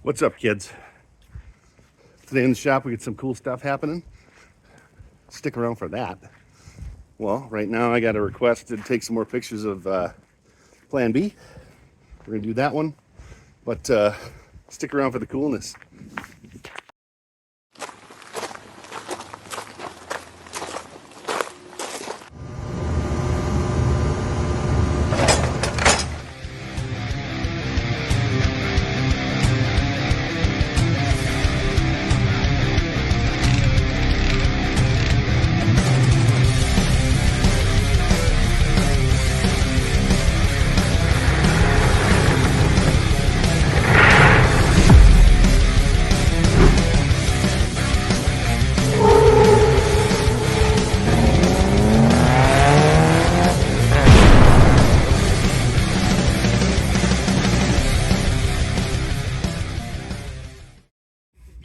What's up, kids? Today in the shop we get some cool stuff happening. Stick around for that. Well, right now I got a request to take some more pictures of Plan B. We're gonna do that one, but stick around for the coolness.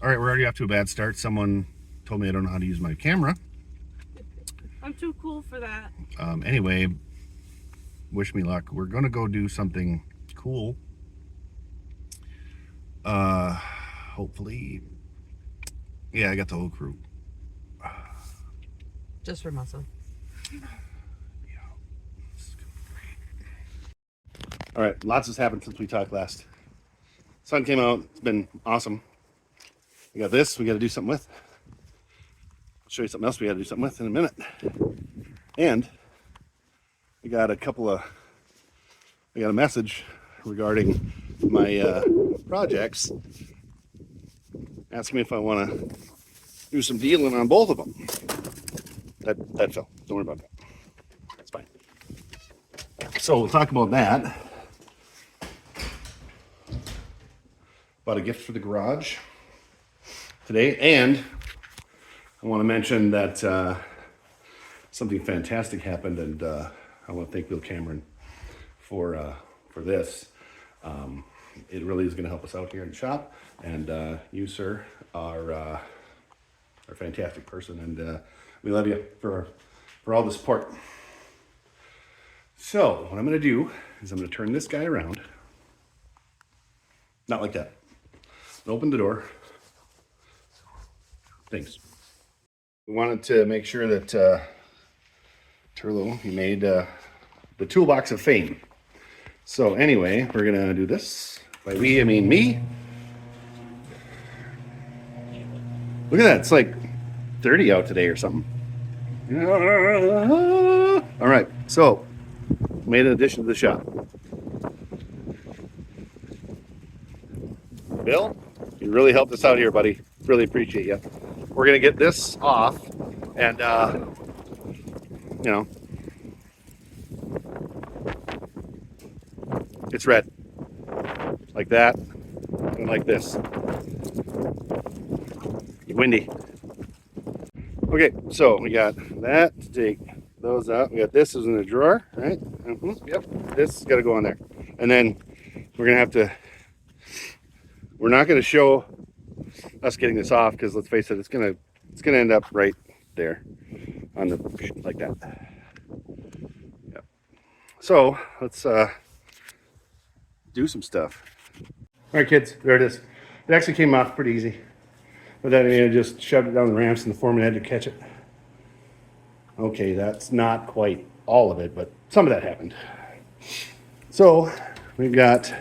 All right, we're already off to a bad start. Someone told me I don't know how to use my camera. I'm too cool for that. Anyway, wish me luck. We're gonna go do something cool. Hopefully, yeah, I got the whole crew. Just for muscle. All right, lots has happened since we talked last. Sun came out. It's been awesome. We got this we got to do something with. I'll show you something else we got to do something with in a minute. And we got a message regarding my projects asking me if I want to do some dealing on both of them. That fell. Don't worry about that. That's fine. So we'll talk about that. Bought a gift for the garage today, and I want to mention that something fantastic happened, and I want to thank Bill Cameron for this. It really is going to help us out here in the shop, and you, sir, are a fantastic person, and we love you for all the support. So what I'm going to do is I'm going to turn this guy around, not like that. Open the door. Thanks. We wanted to make sure that Turlo, he made the toolbox of fame. So anyway, we're gonna do this. By we, I mean me. Look at that, it's like 30 out today or something. All right, so made an addition to the shop. Bill, you really helped us out here, buddy. Really appreciate you. We're gonna get this off, and you know, it's red, like that, and like this. Windy. Okay, so we got that to take those out. We got this is in the drawer, right? Yep, this has got to go on there, and then we're gonna have to. We're not gonna show us getting this off because let's face it, it's gonna end up right there on the like that. Yep. So let's do some stuff. All right, kids, there it is. It actually came off pretty easy, but then I just shoved it down the ramps and the foreman had to catch it. Okay, that's not quite all of it, but some of that happened. So we've got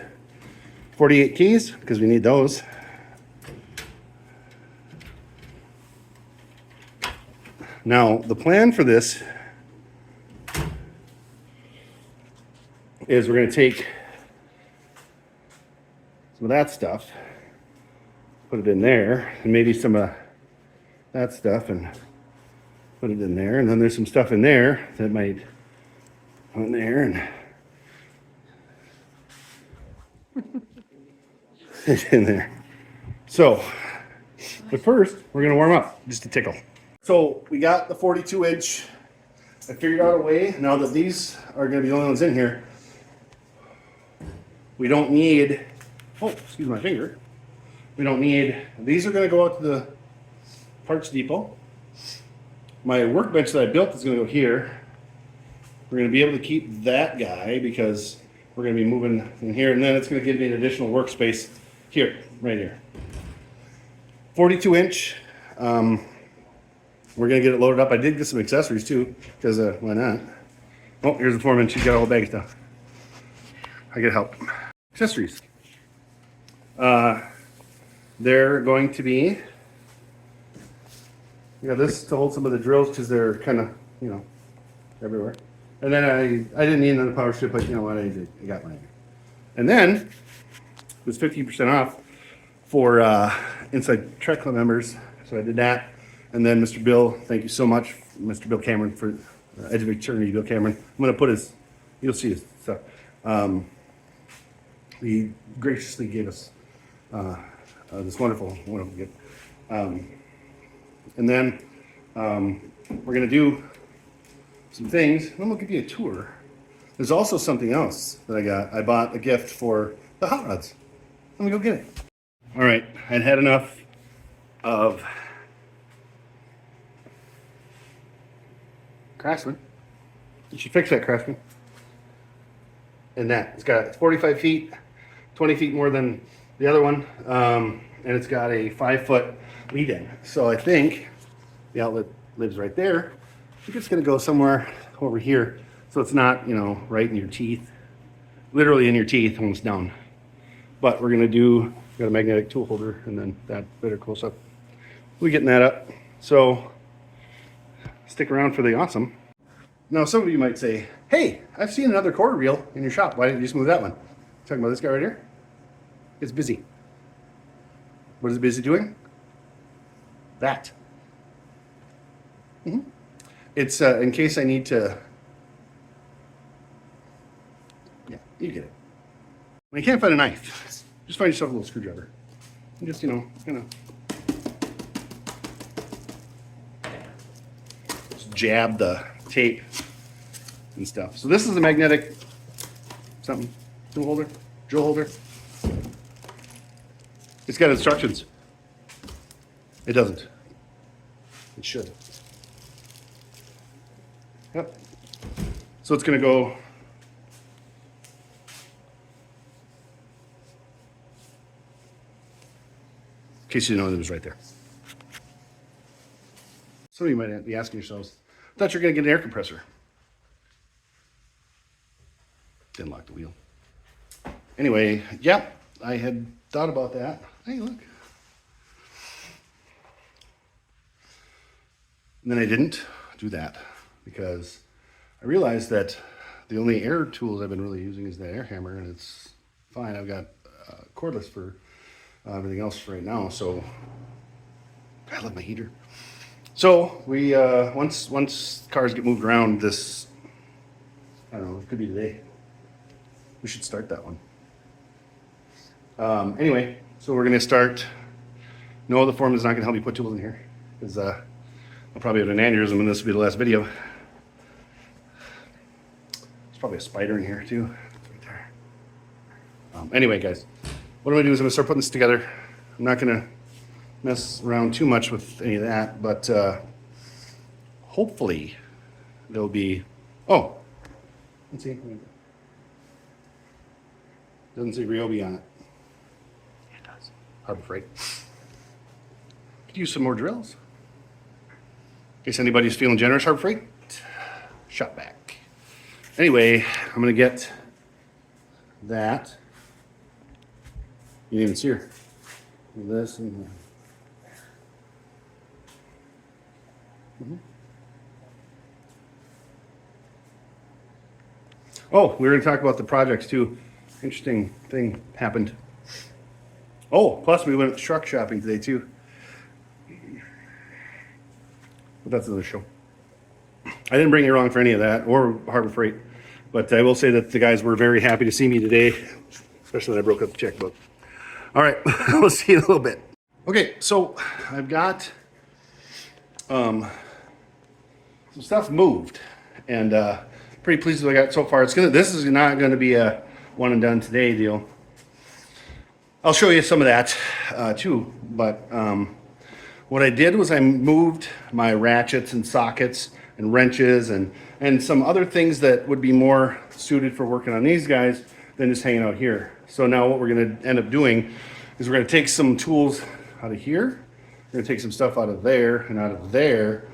48 keys because we need those. Now, the plan for this is we're going to take some of that stuff, put it in there, and maybe some of that stuff, and put it in there. And then there's some stuff in there that might go in there and in there. So, but first, we're going to warm up just to tickle. So we got the 42-inch. I figured out a way, now that these are going to be the only ones in here, we don't need, oh, excuse my finger. We don't need, these are going to go out to the parts depot. My workbench that I built is going to go here. We're going to be able to keep that guy because we're going to be moving in here, and then it's going to give me an additional workspace here. right here. 42 inch. We're gonna get it loaded up. I did get some accessories too, because why not? Oh, here's the foreman. She's got a whole bag of stuff. I get help. Accessories. They're going to be. We got this to hold some of the drills because they're kind of, you know, everywhere. And then I didn't need another power strip, but you know what, I did. I got one. And then it was 15% off for Inside Trek Club members, so I did that. And then Mr. Bill, thank you so much, Mr. Bill Cameron, for Edge of Eternity, Bill Cameron. I'm gonna put his, you'll see his stuff. He graciously gave us this wonderful gift. And then we're gonna do some things. And I'm gonna give you a tour. There's also something else that I got. I bought a gift for the hot rods. Let me go get it. All right, I'd had enough of Craftsman. You should fix that, Craftsman. And that, it's 45 feet, 20 feet more than the other one. And it's got a 5-foot lead in. So I think the outlet lives right there. I think it's gonna go somewhere over here. So it's not, you know, right in your teeth, literally in your teeth, almost down. But we're gonna do, got a magnetic tool holder and then that better close up. We're getting that up. So stick around for the awesome. Now, some of you might say, hey, I've seen another quarter reel in your shop. Why didn't you just move that one? Talking about this guy right here? It's busy. What is it busy doing? That. It's in case I need to, yeah, you get it. When you can't find a knife, just find yourself a little screwdriver. And just, you know, kind of just jab the tape and stuff. So this is a magnetic something, tool holder, drill holder. It's got instructions. It doesn't. It should. Yep. So it's gonna go in case you didn't know it was right there. Some of you might be asking yourselves, I thought you were gonna get an air compressor. Didn't lock the wheel. Anyway, yeah, I had thought about that. Hey, look. And then I didn't do that because I realized that the only air tools I've been really using is the air hammer, and it's fine. I've got cordless for everything else right now. So I love my heater. So we once cars get moved around, this, I don't know, it could be today. We should start that one. Anyway, so we're gonna start. No, the foreman's not gonna help me put tools in here because I'll probably have an aneurysm and this will be the last video. There's probably a spider in here too. Right there. Anyway, guys, what I'm gonna do is I'm gonna start putting this together. I'm not gonna mess around too much with any of that, but hopefully there'll be, oh, let's see. Doesn't say Ryobi on it. It does. Harbor Freight. Could use some more drills. In case anybody's feeling generous, Harbor Freight. Shot back. Anyway, I'm gonna get that. You didn't even see her. This and that. Oh, we were going to talk about the projects too. Interesting thing happened. Oh, plus we went truck shopping today too. But that's another show. I didn't bring you along for any of that or Harbor Freight, but I will say that the guys were very happy to see me today, especially when I broke up the checkbook. All right, we'll see you in a little bit. Okay, so I've got some stuff moved, and pretty pleased with what I got so far. This is not gonna be a one and done today deal. I'll show you some of that too, but what I did was I moved my ratchets and sockets and wrenches and some other things that would be more suited for working on these guys than just hanging out here. So now what we're gonna end up doing is we're going to take some tools out of here. We're going to take some stuff out of there and out of there.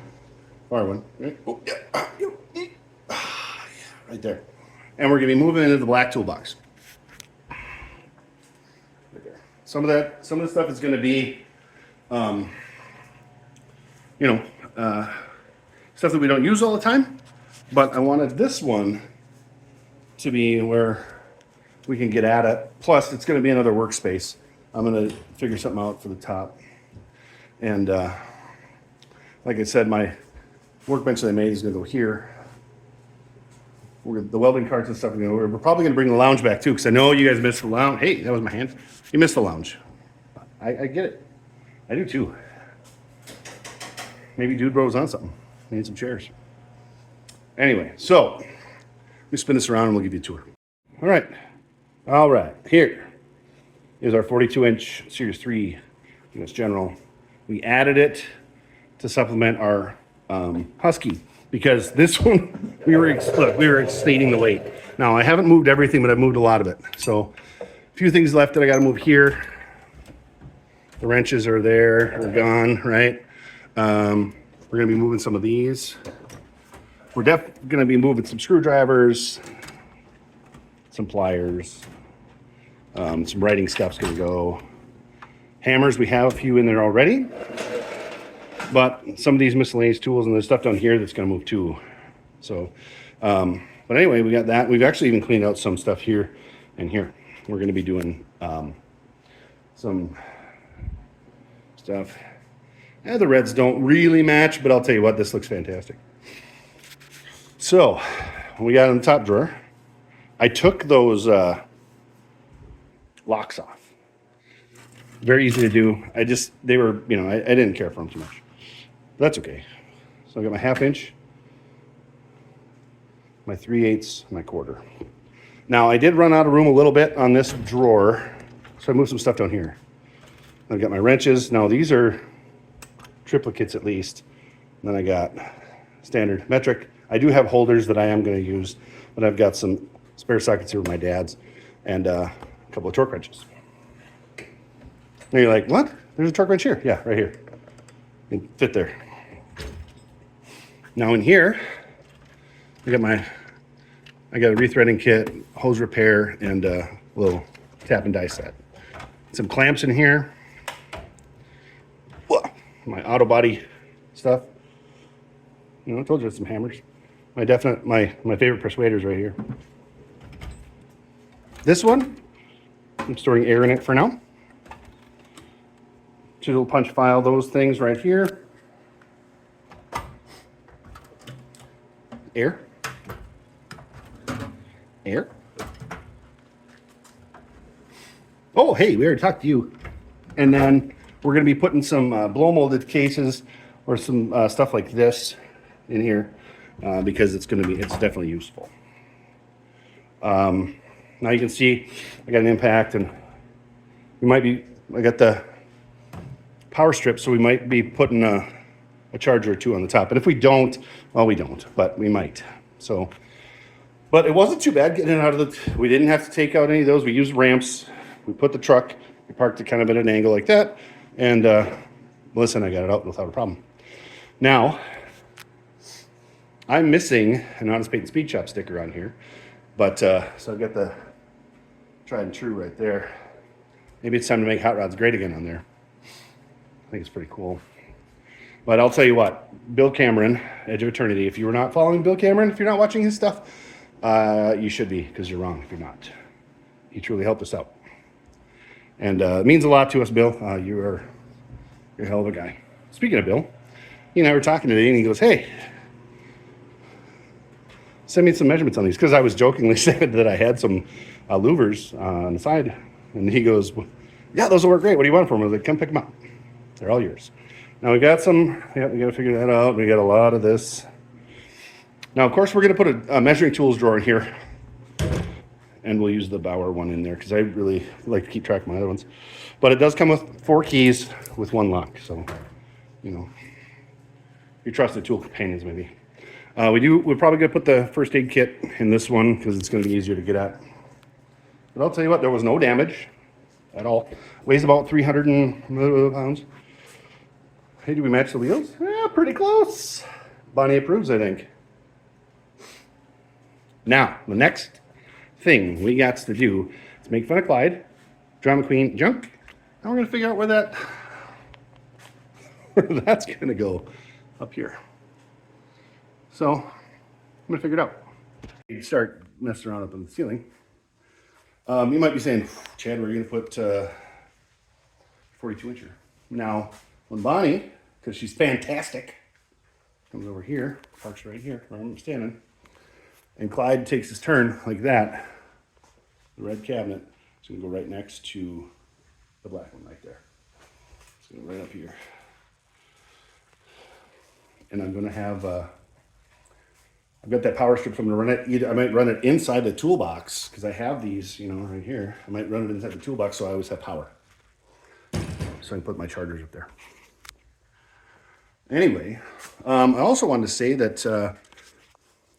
Far one. Right? Oh, yeah. Right there. And we're going to be moving into the black toolbox. Right there. Some of the stuff is going to be, stuff that we don't use all the time. But I wanted this one to be where we can get at it. Plus, it's going to be another workspace. I'm going to figure something out for the top. And like I said, my workbench that I made is going to go here. The welding carts and stuff. We're probably going to bring the lounge back too, because I know you guys missed the lounge. Hey, that was my hand. You missed the lounge. I get it. I do too. Maybe Dude Bro's on something. We need some chairs. Anyway, so let me spin this around and we'll give you a tour. All right. Here is our 42-inch Series 3 US General. We added it to supplement our Husky because this one we were exceeding the weight. Now I haven't moved everything, but I've moved a lot of it. So a few things left that I got to move here. The wrenches are there, are gone, right? We're going to be moving some of these. We're definitely going to be moving some screwdrivers, some pliers, some writing stuff's going to go. Hammers, we have a few in there already, but some of these miscellaneous tools and there's stuff down here that's going to move too. So, but anyway, we got that. We've actually even cleaned out some stuff here and here. We're going to be doing some stuff. The reds don't really match, but I'll tell you what, this looks fantastic. So, we got in the top drawer. I took those locks off. Very easy to do. They were, I didn't care for them too much. But that's okay. So I got my 1/2 inch, my 3/8, my 1/4. Now, I did run out of room a little bit on this drawer, so I moved some stuff down here. I've got my wrenches. Now, these are triplicates at least. And then I got standard metric. I do have holders that I am going to use, but I've got some spare sockets here with my dad's and a couple of torque wrenches. Now you're like, what? There's a torque wrench here. Yeah, right here. It can fit there. Now in here, I got a rethreading kit, hose repair, and a little tap and die set. Some clamps in here. My auto body stuff. I told you some hammers. My favorite persuaders right here. This one, I'm storing air in it for now. Chisel punch file, those things right here. Air. Oh, hey, we already talked to you. And then we're going to be putting some blow molded cases or some stuff like this in here because it's definitely useful. Now you can see I got an impact and I got the power strip, so we might be putting a charger or two on the top. And if we don't, well, we don't, but we might. So, but it wasn't too bad getting it out of we didn't have to take out any of those. We used ramps. We put the truck, we parked it kind of at an angle like that. And Melissa and I got it out without a problem. Now, I'm missing an Honest Paint and Speed Shop sticker on here. But, so I've got the tried and true right there. Maybe it's time to make Hot Rods great again on there. I think it's pretty cool. But I'll tell you what, Bill Cameron, Edge of Eternity, if you were not following Bill Cameron, if you're not watching his stuff, you should be, because you're wrong if you're not. He truly helped us out. And it means a lot to us, Bill. You're a hell of a guy. Speaking of Bill, he and I were talking today, and he goes, hey, send me some measurements on these, because I was jokingly saying that I had some louvers on the side. And he goes, yeah, those will work great. What do you want from them? I was like, come pick them up. They're all yours. Now we got some, we got to figure that out. We got a lot of this. Now, of course, we're going to put a measuring tools drawer in here. And we'll use the Bauer one in there because I really like to keep track of my other ones. But it does come with 4 keys with 1 lock. So, you trust the tool companions maybe. We're probably going to put the first aid kit in this one because it's going to be easier to get at. But I'll tell you what, there was no damage. at all. Weighs about 300 pounds. Hey, do we match the wheels? Yeah, pretty close. Bonnie approves, I think. Now, the next thing we got to do is make fun of Clyde, drama queen junk. Now we're gonna figure out where that's gonna go up here. So I'm gonna figure it out. You start messing around up on the ceiling. You might be saying, Chad, where are you gonna put 42 incher? Now, when Bonnie, because she's fantastic, comes over here, parks right here where I'm standing, and Clyde takes his turn like that, the red cabinet is gonna go right next to the black one right there. It's gonna go right up here. And I'm gonna have, I've got that power strip, so I'm gonna run it, either I might run it inside the toolbox, because I have these, you know, right here. I might run it inside the toolbox so I always have power. So I can put my chargers up there. Anyway, I also wanted to say that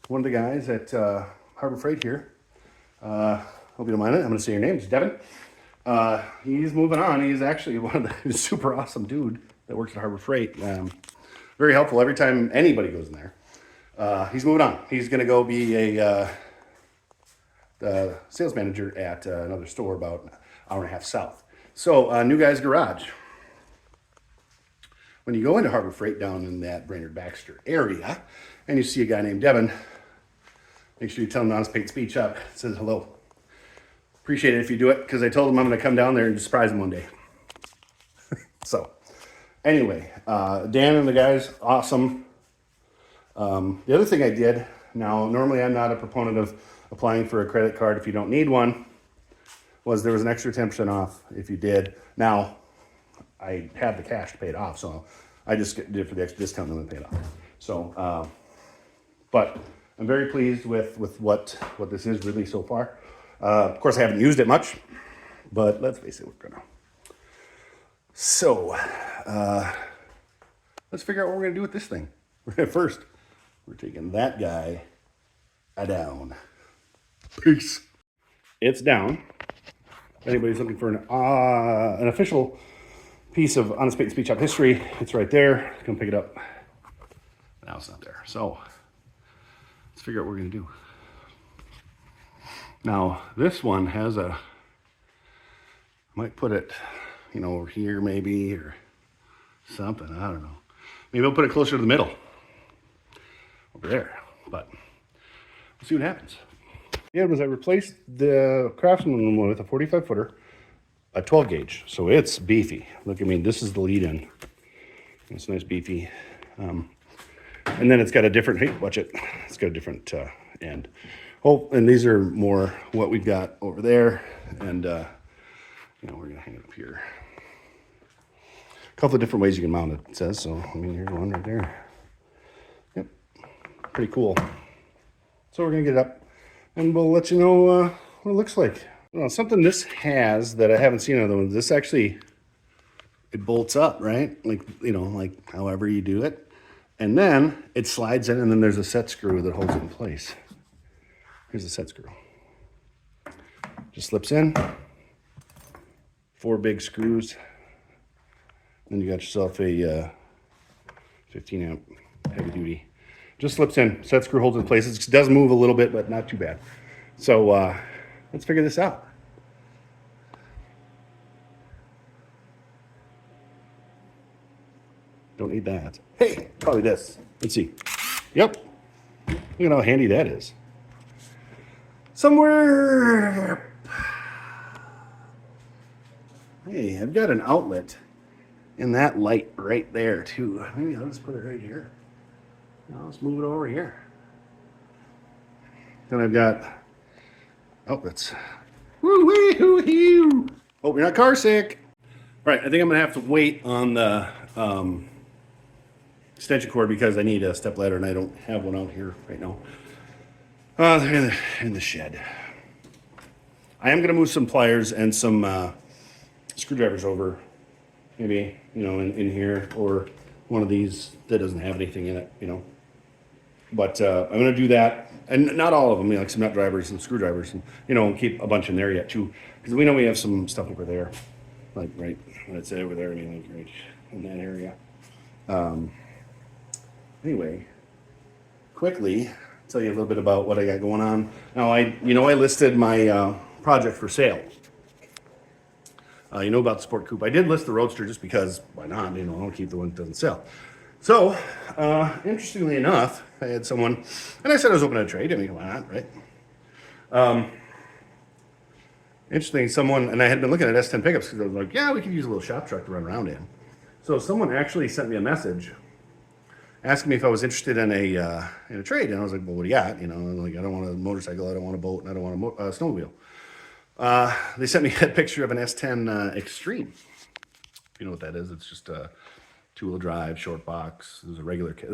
one of the guys at Harbor Freight here, hope you don't mind it, I'm gonna say your name, it's Devin. He's moving on. He's actually one of the super awesome dude that works at Harbor Freight. Very helpful every time anybody goes in there. He's moving on. He's going to go be a sales manager at another store about an hour and a half south. So, New Guy's Garage. When you go into Harbor Freight down in that Brainerd-Baxter area, and you see a guy named Devin, make sure you tell him honest paid speech up. It says hello. Appreciate it if you do it, because I told him I'm going to come down there and surprise him one day. So, anyway, Dan and the guys, awesome. The other thing I did, now normally I'm not a proponent of applying for a credit card if you don't need one, was there was an extra 10% off if you did. Now, I have the cash to pay it off, so I just did it for the extra discount and then pay it off. So, but I'm very pleased with what this is really so far. Of course, I haven't used it much, but let's face it, we're gonna. So, let's figure out what we're gonna do with this thing. First, we're taking that guy down. Peace. It's down. If anybody's looking for an official piece of Honest Paid Speech Up history, it's right there. Come pick it up. Now it's not there. So, let's figure out what we're gonna do. Now, this one has I might put it, you know, over here maybe, or something, I don't know. Maybe I'll put it closer to the middle, over there, but we'll see what happens. Yeah, was I replaced the Craftsman one with a 45 footer, a 12 gauge, so it's beefy. Look, I mean, this is the lead in. It's nice beefy. And then it's got a different, hey, watch it. It's got a different end. Oh, and these are more what we've got over there. And, you know, we're gonna hang it up here. A couple of different ways you can mount it, it says. So, I mean, here's one right there. Yep, pretty cool. So we're gonna get it up and we'll let you know what it looks like. Well, something this has that I haven't seen in other ones, this actually, it bolts up, right? Like, you know, like however you do it. And then it slides in and then there's a set screw that holds it in place. Here's the set screw. Just slips in. 4 big screws. Then you got yourself a 15 amp heavy duty. Just slips in. Set screw holds in place. It does move a little bit, but not too bad. So let's figure this out. Don't need that. Hey, probably this. Let's see. Yep. Look at how handy that is. Somewhere. Hey, I've got an outlet in that light right there too. Maybe I'll just put it right here. Now let's move it over here. Then I've got outlets. Woo-wee-hoo-hoo. Hope you're not car sick. Right, I think I'm gonna have to wait on the extension cord because I need a step ladder and I don't have one out here right now. They're in the shed. I am gonna move some pliers and some screwdrivers over, maybe, you know, in here, or one of these that doesn't have anything in it, you know. But I'm gonna do that, and not all of them, you know, like some nut drivers and screwdrivers, and, you know, keep a bunch in there yet too, because we know we have some stuff over there. like right, I'd say over there, I mean, like right in that area. Anyway, quickly tell you a little bit about what I got going on. Now, I listed my project for sale. You know about the Sport Coupe. I did list the Roadster just because, why not? You know, I don't keep the one that doesn't sell. So, interestingly enough, I had someone, and I said I was open to trade. I mean, why not, right? Interesting, someone, and I had been looking at S10 pickups because I was like, yeah, we could use a little shop truck to run around in. So someone actually sent me a message asking me if I was interested in a trade, and I was like, well, what do you got? You know, and like, I don't want a motorcycle, I don't want a boat, and I don't want a snowmobile. They sent me a picture of an S10 Extreme. You know what that is? It's just a two-wheel drive, short box. This was a regular cab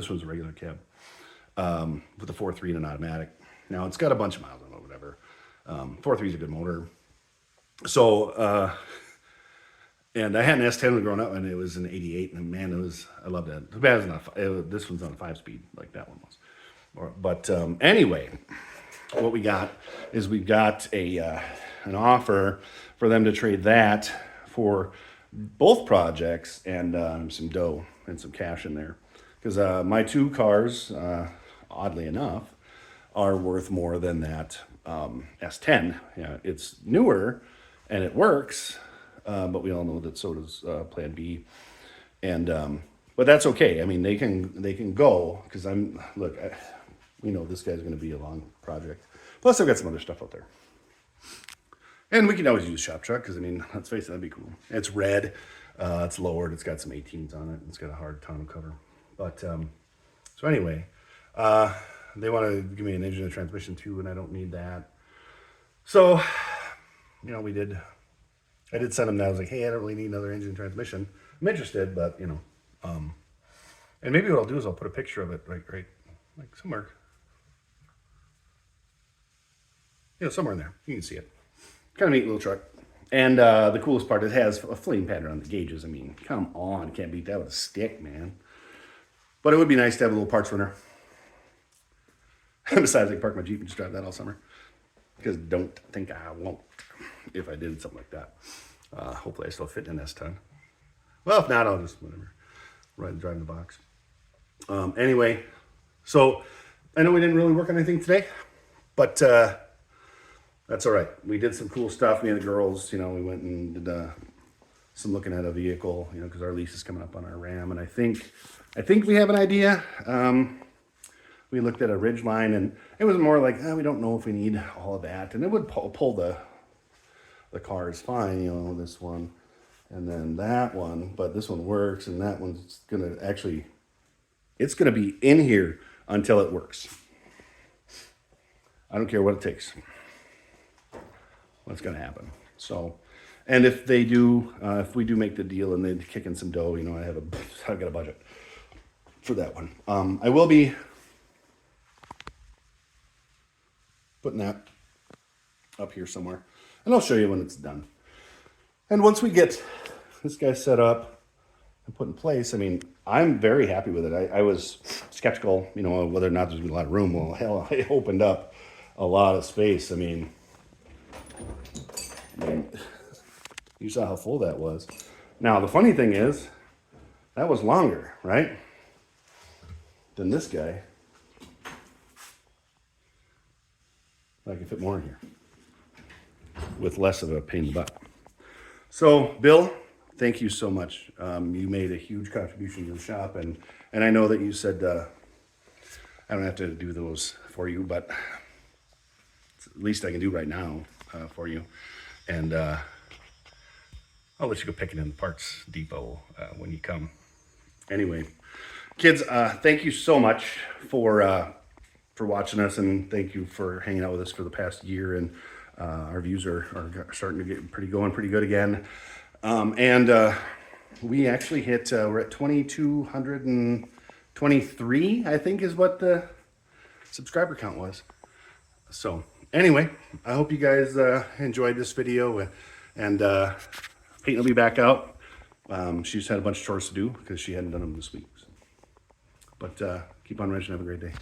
with a 4.3 and an automatic. Now, it's got a bunch of miles on it, whatever. 4.3 is a good motor. So, and I had an S10 growing up, and it was an 88, and man, I loved it. Too bad it's not, this one's on a 5-speed, like that one was. But anyway, what we got is we got an offer for them to trade that for both projects and some dough and some cash in there. Because my two cars, oddly enough, are worth more than that S10. Yeah, it's newer and it works, but we all know that so does Plan B. And but that's okay. I mean, they can go because this guy's going to be a long project. Plus, I've got some other stuff out there. And we can always use shop truck because, I mean, let's face it, that'd be cool. It's red, it's lowered, it's got some 18s on it, it's got a hard tonneau cover. But, so anyway, they want to give me an engine and transmission too, and I don't need that. So, you know, I did send them that. I was like, hey, I don't really need another engine and transmission. I'm interested, but, you know, and maybe what I'll do is I'll put a picture of it, right, like somewhere. You know, somewhere in there. You can see it. Kind of neat little truck. And the coolest part, it has a flame pattern on the gauges. I mean, come on. Can't beat that with a stick, man. But it would be nice to have a little parts runner. Besides, I can park my Jeep and just drive that all summer. Because don't think I won't if I did something like that. Hopefully I still fit in this ton. Well, if not, I'll just, whatever, drive the box. Anyway, so I know we didn't really work on anything today, but that's all right. We did some cool stuff. Me and the girls, you know, we went and did some looking at a vehicle, you know, because our lease is coming up on our Ram, and I think we have an idea. We looked at a Ridgeline, and it was more like, we don't know if we need all of that, and it would pull the cars fine, you know, this one, and then that one, but this one works, and that one's gonna actually, it's gonna be in here until it works. I don't care what it takes. What's going to happen. So, and if they do, if we do make the deal and they kick in some dough, you know, I've got a budget for that one. I will be putting that up here somewhere, and I'll show you when it's done. And once we get this guy set up and put in place, I mean, I'm very happy with it. I was skeptical, you know, whether or not there's gonna be a lot of room. Well, hell, it opened up a lot of space. I mean, you saw how full that was. Now, the funny thing is, that was longer, right, than this guy. I can fit more in here with less of a pain in the butt. So, Bill, thank you so much. You made a huge contribution to the shop, and I know that you said I don't have to do those for you, but it's the least I can do right now for you. And I'll let you go pick it in the parts depot when you come. Anyway, kids, thank you so much for watching us, and thank you for hanging out with us for the past year. And our views are starting to get pretty good again. And we actually hit, we're at 2,223, I think is what the subscriber count was. So anyway, I hope you guys enjoyed this video, and Peyton will be back out. She's had a bunch of chores to do because she hadn't done them this week. But keep on wrenching. Have a great day.